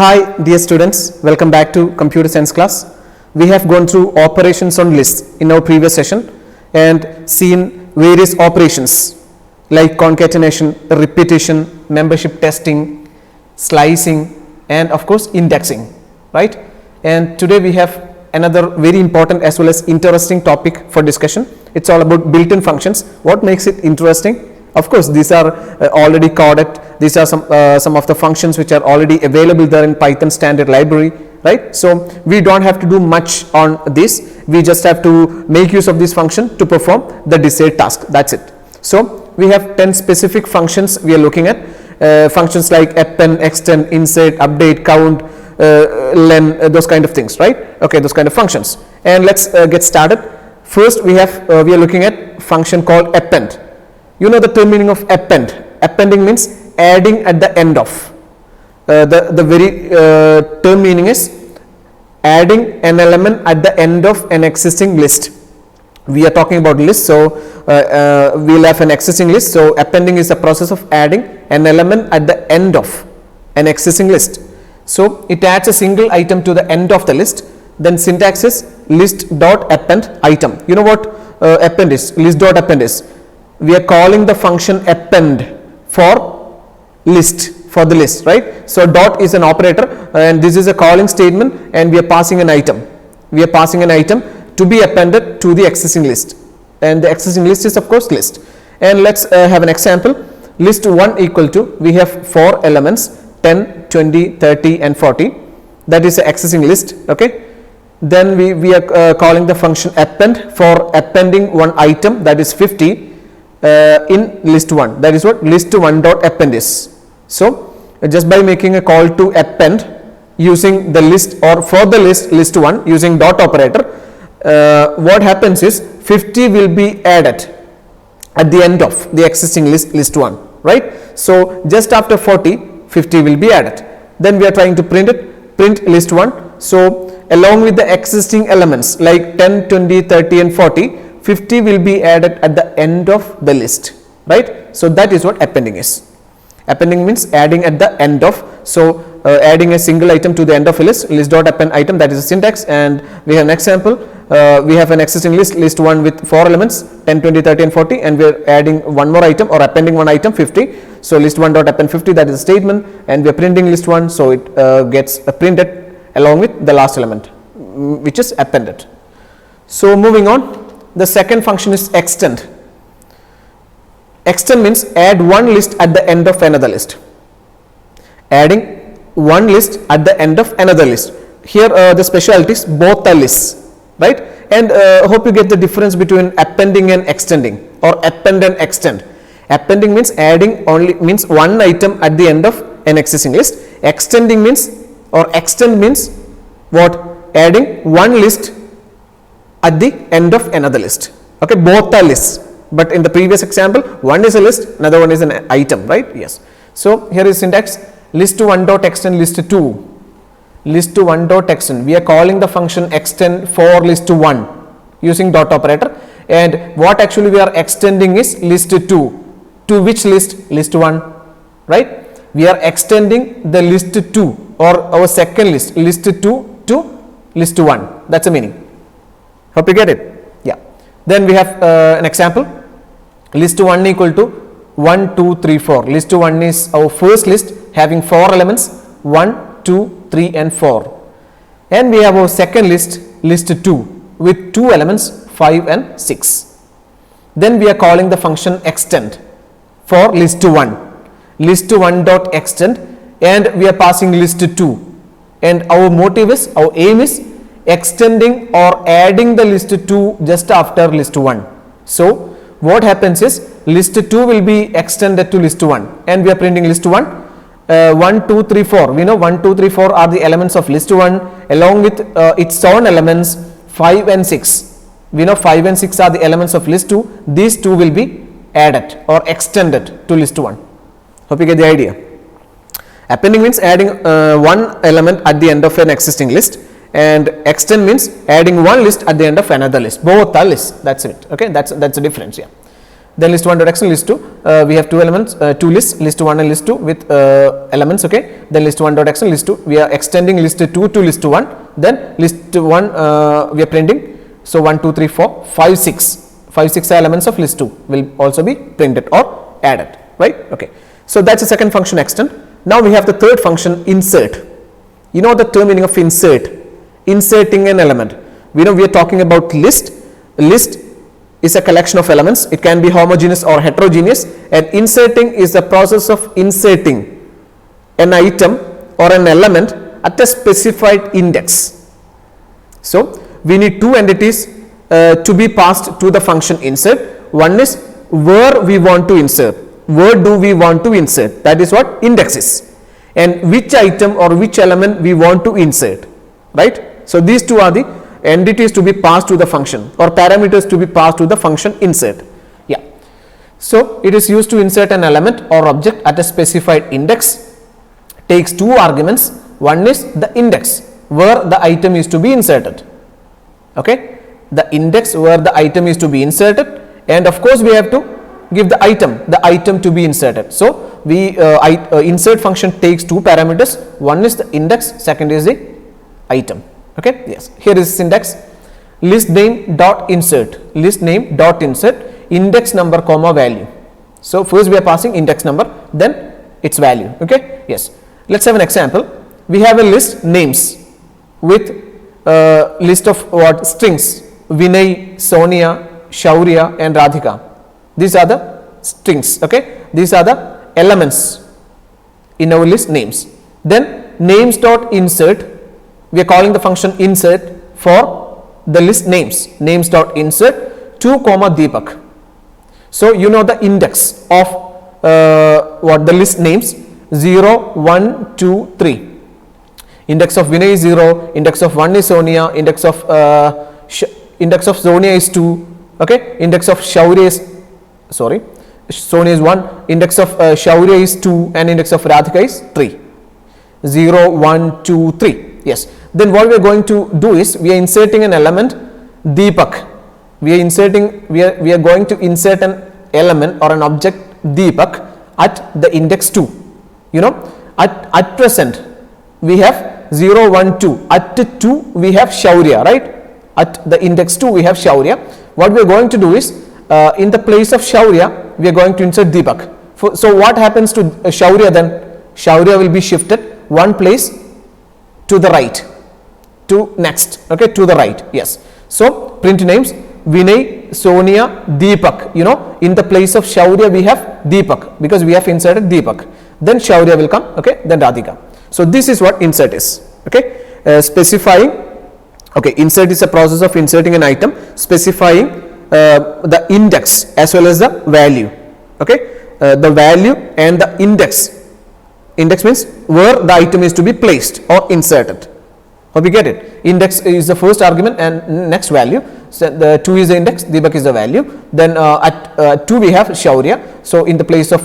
Hi dear students, welcome back to computer science class. We have gone through operations on lists in our previous session and seen various operations like concatenation, repetition, membership testing, slicing and of course indexing, right? And today we have another very important as well as interesting topic for discussion. It's all about built-in functions. What makes it interesting? Of course, these are already coded. These are some of the functions which are already available there in Python standard library, right? So we don't have to do much on this. We just have to make use of this function to perform the desired task. That's it. So we have 10 specific functions we are looking at. Functions like append, extend, insert, update, count, len, those kind of things, right? Okay, those kind of functions. And let's get started. First, we are looking at function called append. You know the term meaning of append. Appending means adding at the end of. The very term meaning is adding an element at the end of an existing list. We are talking about list, so we'll have an existing list. So appending is the process of adding an element at the end of an existing list. So it adds a single item to the end of the list. Then syntax is list dot append item. You know what append is? List dot append is. We are calling the function append for list, for the list, right? So dot is an operator and this is a calling statement and we are passing an item. We are passing an item to be appended to the existing list, and the existing list is of course list. And let's have an example. List 1 equal to, we have 4 elements 10, 20, 30 and 40. That is the existing list, okay? Then we are calling the function append for appending one item, that is 50. In list 1, that is what list 1 dot append is. So just by making a call to append using the list or for the list 1 using dot operator, what happens is 50 will be added at the end of the existing list 1, right? So just after 40, 50 will be added. Then we are trying to print list 1. So along with the existing elements like 10, 20, 30 and 40, 50 will be added at the end of the list, right? So that is what appending is. Appending means adding at the end of. So adding a single item to the end of a list dot append item, that is a syntax. And we have an example. We have an existing list 1 with 4 elements 10, 20, 30 and 40, and we are adding one more item or appending one item 50. So list 1 dot append 50, that is a statement, and we are printing list 1, so it gets printed along with the last element which is appended. So moving on, the second function is extend. Extend means add one list at the end of another list. Adding one list at the end of another list. Here the specialty is both are lists, right? And hope you get the difference between appending and extending, or append and extend. Appending means adding only, means one item at the end of an existing list. Extending means, or extend means what? Adding one list at the end of another list. Okay, both are lists, but in the previous example one is a list, another one is an item, right? Yes. So here is syntax list 1 dot extend list 2. List 1 dot extend, we are calling the function extend for list 1 using dot operator, and what actually we are extending is list 2 to which list? List 1, right? We are extending the list 2 or our second list 2 to list 1. That's the meaning. Hope you get it. Yeah. Then we have an example. List 1 equal to 1, 2, 3, 4. List 1 is our first list having 4 elements 1, 2, 3 and 4. And we have our second list 2 with 2 elements 5 and 6. Then we are calling the function extend for list 1. List 1 dot extend, and we are passing list 2. And our motive is, our aim is extending or adding the list 2 just after list 1. So what happens is list 2 will be extended to list 1, and we are printing list 1. 1, 2, 3, 4. We know 1, 2, 3, 4 are the elements of list 1 along with its own elements 5 and 6. We know 5 and 6 are the elements of list 2. These 2 will be added or extended to list 1. Hope you get the idea. Appending means adding one element at the end of an existing list, and extend means adding one list at the end of another list. Both are lists. That's it. Okay, that's the difference. Yeah. then list 1 dot extend list 2, we have two elements, two lists, list 1 and list 2 with elements, okay. Then list 1 dot extend list 2, we are extending list 2 to list 1, then list 1 we are printing. So 1 2 3 4 5 6 elements of list 2 will also be printed or added, right, okay. So that's the second function, extend. Now we have the third function, insert. You know the term meaning of insert, inserting an element. We know we are talking about list. List is a collection of elements. It can be homogeneous or heterogeneous, and inserting is the process of inserting an item or an element at a specified index. So we need two entities to be passed to the function insert. One is where we want to insert, where do we want to insert, that is what index is, and which item or which element we want to insert, right. So these two are the entities to be passed to the function, or parameters to be passed to the function insert. Yeah. So it is used to insert an element or object at a specified index. Takes two arguments. One is the index where the item is to be inserted, okay, the index where the item is to be inserted, and of course we have to give the item to be inserted. So we insert function takes two parameters. One is the index, second is the item, okay. Yes, here is syntax: list name dot insert, list name dot insert, index number comma value. So first we are passing index number, then its value, okay. Yes, let's have an example. We have a list names with list of what strings: Vinay, Sonia, Shaurya and Radhika. These are the strings, okay. These are the elements in our list names. Then names dot insert, we are calling the function insert for the list names dot insert 2 comma Deepak. So you know the index of what the list names: 0 1 2 3. Index of Vinay is 0, index of 1 is Sonia, index of Sonia is 2, okay. Index of Shaurya is, sorry, Sonia is 1, index of Shaurya is 2, and index of Radhika is 3. 0 1 2 3. Yes. Then what we are going to do is we are inserting an element Deepak. We are going to insert an element or an object Deepak at the index 2. You know, at present we have 0 1 2, at 2 we have Shaurya, right. At the index 2 we have Shaurya. What we are going to do is in the place of Shaurya we are going to insert Deepak. So what happens to Shaurya then? Shaurya will be shifted one place to the right, to next, okay, to the right. Yes. So print names Vinay, Sonia, Deepak. You know, in the place of Shaurya we have Deepak because we have inserted Deepak. Then Shaurya will come, okay, then Radhika. So this is what insert is, okay. Specifying, okay, insert is a process of inserting an item, specifying the index as well as the value, okay. The value and the index. Index means where the item is to be placed or inserted. Hope you get it. Index is the first argument and next value. So the 2 is the index, Deepak is the value. Then at 2 we have Shaurya. So in the place of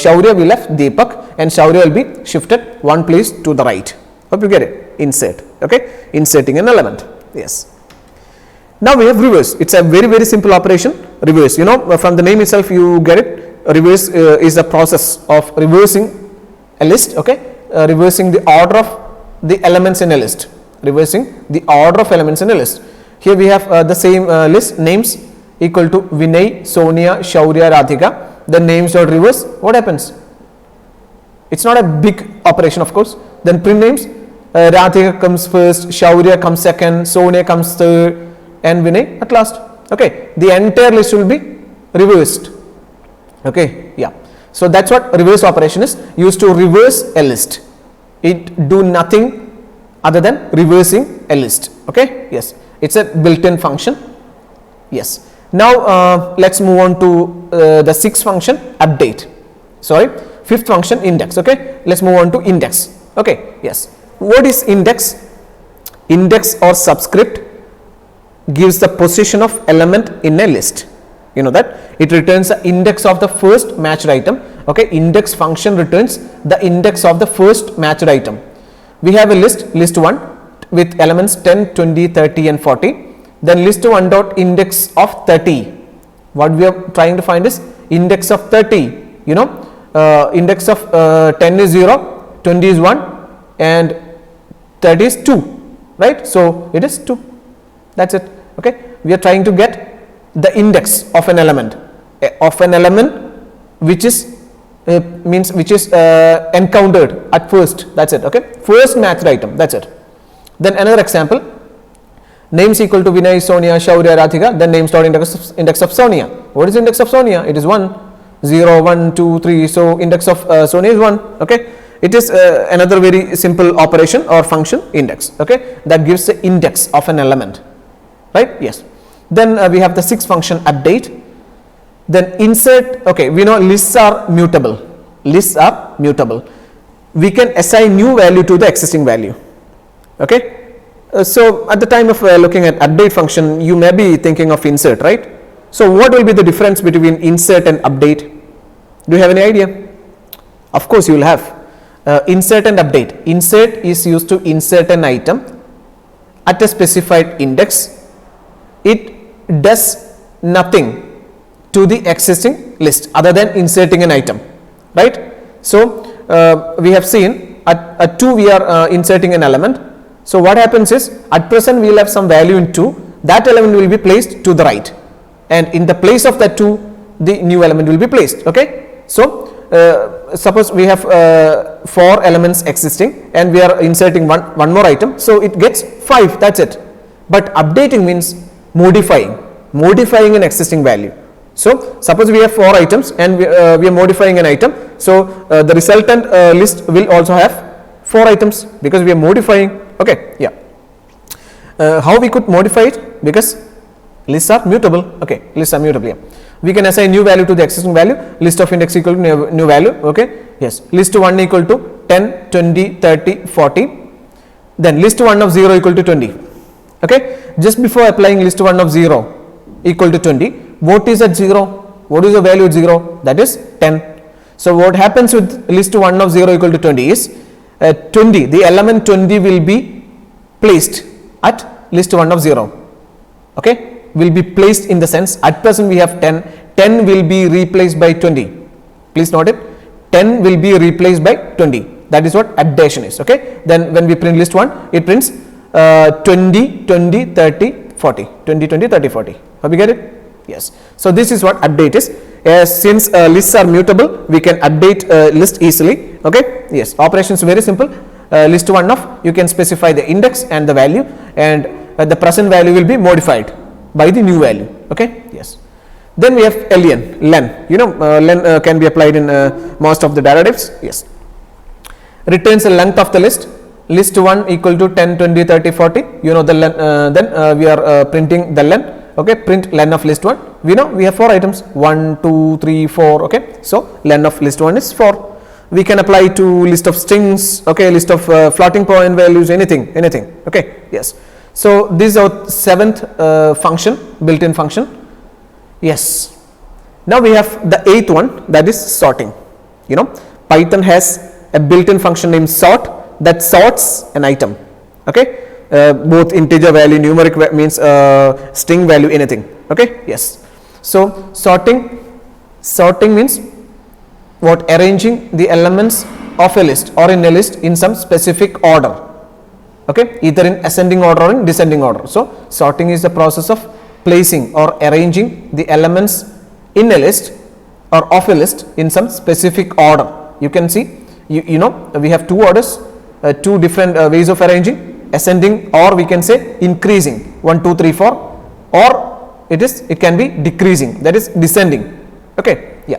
Shaurya we left Deepak, and Shaurya will be shifted one place to the right. Hope you get it. Insert, okay, inserting an element. Yes. Now we have reverse. It's a very simple operation. Reverse, you know, from the name itself you get it. Reverse is the process of reversing a list, okay, reversing the order of the elements in a list, reversing the order of elements in a list. Here we have the same list names equal to Vinay, Sonia, Shaurya, Radhika. The names dot reverse. What happens? It's not a big operation, of course. Then print names, Radhika comes first, Shaurya comes second, Sonia comes third, and Vinay at last. Okay, the entire list will be reversed. Okay, yeah. So that's what reverse operation is, used to reverse a list. It do nothing other than reversing a list. Okay, yes, it's a built-in function. Yes. Now let's move on to the sixth function, update. Sorry, fifth function, index. Okay, let's move on to index. Okay, yes. What is index? Index or subscript gives the position of element in a list. You know that it returns the index of the first matched item. Okay, index function returns the index of the first matched item. We have a list 1 with elements 10, 20, 30 and 40. Then list 1 dot index of 30. What we are trying to find is index of 30, you know, index of 10 is 0, 20 is 1 and 30 is 2, right? So it is 2, that's it. Okay, we are trying to get the index of an element which is encountered at first, that's it. Okay, first matched item, that's it. Then another example, names equal to Vinay, Sonia, Shaurya, Radhika, then names dot index of Sonia. What is index of Sonia? It is 1, 0, 1, 2, 3. So index of Sonia is 1. Okay, it is another very simple operation or function, index. Okay, that gives the index of an element, right? Yes. Then we have the sixth function, update. Then insert. Okay, we know lists are mutable. Lists are mutable. We can assign new value to the existing value. Okay. So at the time of looking at update function, you may be thinking of insert, right? So what will be the difference between insert and update? Do you have any idea? Of course you will have. Insert and update. Insert is used to insert an item at a specified index. It does nothing to the existing list other than inserting an item, right? So we have seen at 2 we are inserting an element. So what happens is, at present we will have some value in 2, that element will be placed to the right, and in the place of that 2 the new element will be placed. Okay, so suppose we have 4 elements existing and we are inserting one more item, so it gets 5, that's it. But updating means modifying an existing value. So suppose we have 4 items and we are modifying an item, so the resultant list will also have 4 items because we are modifying. Okay, yeah. How we could modify it? Because lists are mutable. Okay, lists are mutable. Yeah. We can assign new value to the existing value. List of index equal to new value. Okay, yes. List 1 equal to 10, 20, 30, 40. Then list 1 of 0 equal to 20. Okay, just before applying list 1 of 0 equal to 20, what is at 0? What is the value at 0? That is 10. So what happens with list 1 of 0 equal to 20 is 20, the element 20 will be placed at list 1 of 0. Okay, will be placed in the sense, at present we have 10, 10 will be replaced by 20. Please note it, 10 will be replaced by 20. That is what addition is. Okay, then when we print list 1, it prints 20, 20, 30, 40, 20, 20, 30, 40. Have you get it? Yes. So this is what update is. Since lists are mutable, we can update list easily. Okay, yes, operations very simple. List 1 of, you can specify the index and the value, and the present value will be modified by the new value. Okay, yes. Then we have len. You know, len can be applied in most of the derivatives. Yes, returns the length of the list. List 1 equal to 10, 20, 30, 40. You know the len. Then we are printing the len. Okay, print len of list 1. We know we have 4 items, 1, 2, 3, 4. Okay, so len of list 1 is 4. We can apply to list of strings. Okay, list of floating point values, anything. Okay, yes. So this is our 7th function, built-in function. Yes. Now we have the 8th one, that is sorting. You know, Python has a built-in function named sort that sorts an item. Okay, both integer value, numeric means string value, anything. Okay, yes. So sorting means what? Arranging the elements of a list or in a list in some specific order. Okay, either in ascending order or in descending order. So sorting is the process of placing or arranging the elements in a list or of a list in some specific order. You can see, you know, we have 2 orders, 2 different ways of arranging, ascending, or we can say increasing, 1, 2, 3, 4, or it can be decreasing, that is descending. Okay, yeah.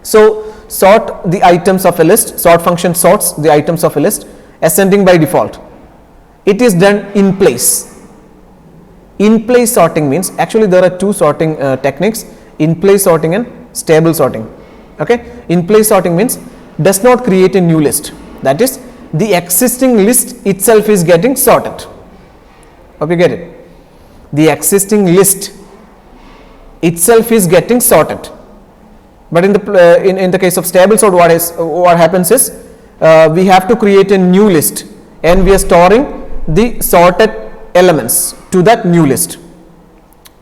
So sort the items of a list. Sort function sorts the items of a list, ascending by default. It is done in place. In place sorting means, actually there are 2 sorting techniques, in place sorting and stable sorting. Okay, in place sorting means does not create a new list, that is the existing list itself is getting sorted. Hope you get it. The existing list itself is getting sorted. But in the case of stable sort, what happens is we have to create a new list and we are storing the sorted elements to that new list.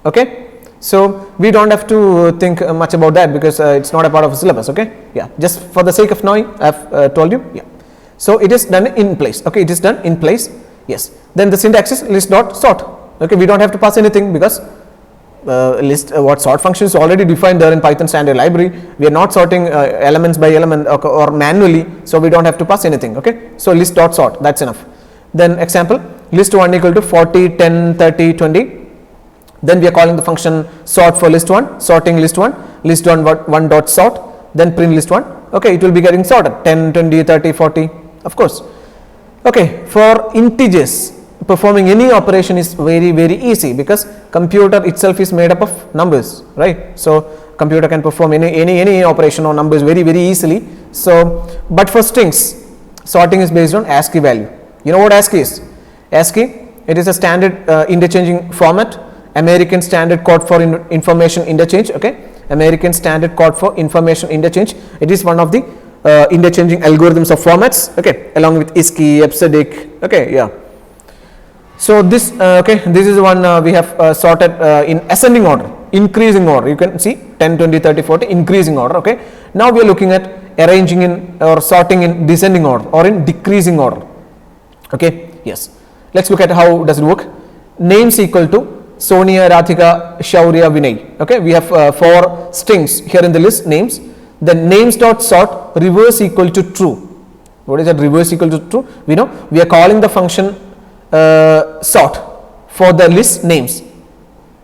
Okay, So we don't have to think much about that because it's not a part of the syllabus. Okay, yeah, just for the sake of knowing, I've told you. Yeah, so it is done in place. Okay, it is done in place. Yes. Then the syntax is list dot sort. Okay, we don't have to pass anything because what sort function is already defined there in Python standard library. We are not sorting elements by element or manually, so we don't have to pass anything. Okay, so list dot sort, that's enough. Then example, list 1 equal to 40, 10, 30, 20. Then we are calling the function sort for list 1, sorting list 1, list 1 dot sort, then print list 1. Okay, it will be getting sorted 10, 20, 30, 40, of course. Okay, for integers, performing any operation is very easy because computer itself is made up of numbers, right? So computer can perform any operation on numbers very easily. So but for strings, sorting is based on ASCII value. You know what ASCII is? ASCII, it is a standard interchanging format, American standard code for information interchange. Okay, American standard code for information interchange. It is one of the interchanging algorithms of formats. Okay, along with ISCII, EBCDIC. Okay, yeah. So this this is one we have sorted in ascending order, increasing order. You can see 10, 20, 30, 40, increasing order. Okay, now we are looking at arranging in or sorting in descending order or in decreasing order. Okay, yes, let's look at how does it work. Names equal to Sonia, Radhika, Shaurya, Vinay. Okay, we have 4 strings here in the list, names. Then names dot sort reverse equal to true. What is that reverse equal to true? We know we are calling the function sort for the list names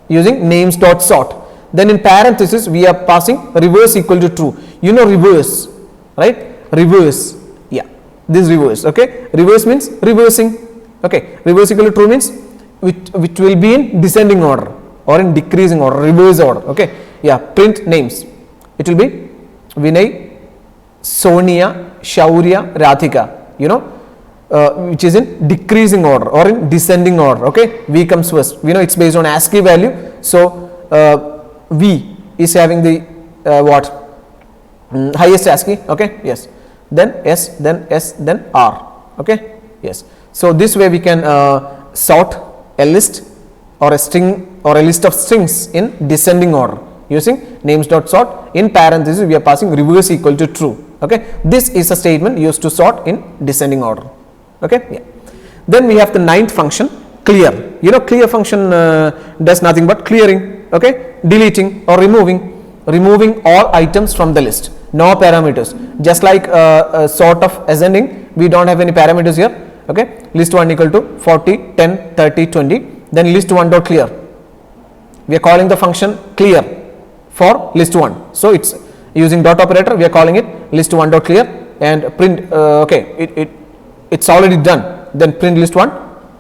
using names dot sort. Then in parenthesis we are passing reverse equal to true. You know reverse, right? Reverse, yeah, this reverse. Okay, reverse means reversing. Okay, reverse equal to true means which will be in descending order or in decreasing order, reverse order. Okay, yeah, print names. It will be Vinay, Sonia, Shaurya, Radhika. You know, which is in decreasing order or in descending order. Okay, V comes first. We know it's based on ASCII value. So V is having the highest ASCII. Okay, yes. Then S, then S, then R. Okay, yes. So this way we can sort a list or a string or a list of strings in descending order using names dot sort. In parentheses we are passing reverse equal to true. Okay, this is a statement used to sort in descending order. Okay, yeah. Then we have the 9th function, clear. You know, clear function does nothing but clearing. Okay, deleting or removing all items from the list, no parameters. Just like sort of ascending, we don't have any parameters here. Okay, list 1 equal to 40, 10, 30, 20. Then list 1 dot clear. We are calling the function clear for list 1. So it's using dot operator. We are calling it list 1 dot clear and print. Okay, it's already done. Then print list 1.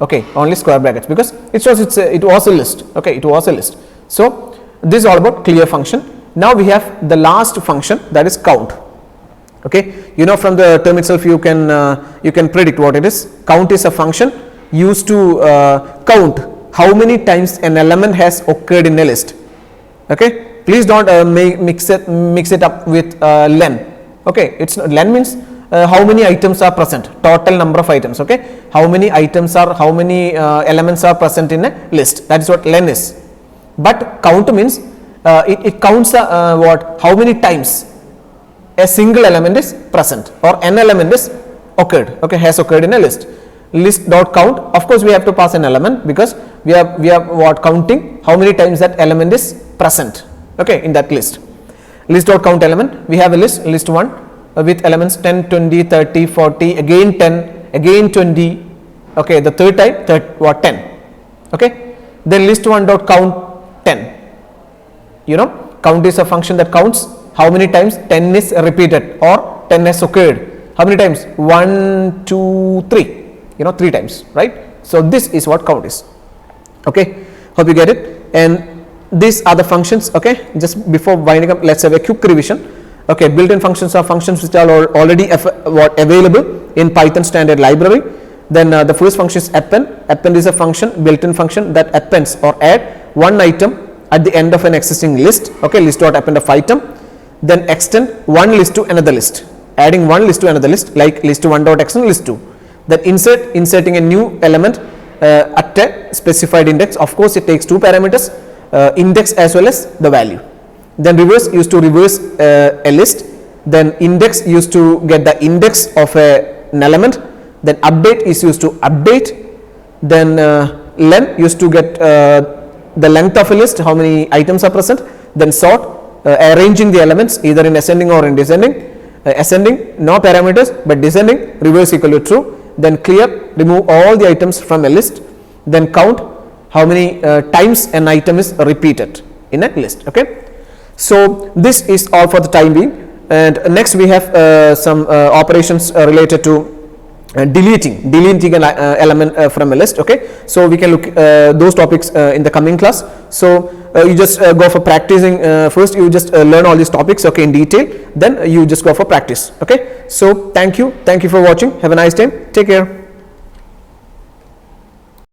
Okay, only square brackets because it shows it was a list. Okay, it was a list. So this is all about clear function. Now we have the last function, that is count. Okay, you know, from the term itself you can predict what it is. Count is a function used to count how many times an element has occurred in a list. Okay, please don't mix it up with len. Okay, it's not, len means how many items are present, total number of items. Okay, how many elements are present in a list, that is what len is. But count means it counts how many times a single element is present or an element is occurred. Okay, has occurred in a list. List dot count, of course we have to pass an element because we are counting how many times that element is present. Okay, in that list. List dot count element, we have a list 1 with elements 10, 20, 30, 40, again 10, again 20. Okay, the third time 10. Okay, then list 1 dot count 10. You know, count is a function that counts how many times 10 is repeated or 10 has occurred. How many times? 1, 2, 3. You know, 3 times, right? So this is what count is. Okay, hope you get it. And these are the functions. Okay, just before winding up, let's have a quick revision. Okay, built-in functions are functions which are already available in Python standard library. Then the first function is append. Append is a function, built-in function that appends or add one item at the end of an existing list. Okay, list dot append of item. Then extend one list to another list, adding one list to another list, like list 1 dot extend list 2. Then inserting a new element at a specified index. Of course it takes 2 parameters, index as well as the value. Then reverse used to reverse a list. Then index used to get the index of an element. Then update is used to update. Then len used to get the length of a list, how many items are present. Then sort, arranging the elements either in ascending or in descending. Ascending no parameters but descending, reverse equal to true. Then clear, remove all the items from a list. Then count, how many times an item is repeated in a list. Okay. So this is all for the time being, and next we have some operations related to deleting an element from a list. Okay, so we can look those topics in the coming class. So you just go for practicing. First you just learn all these topics, okay, in detail, then you just go for practice. Okay, so thank you for watching. Have a nice time. Take care.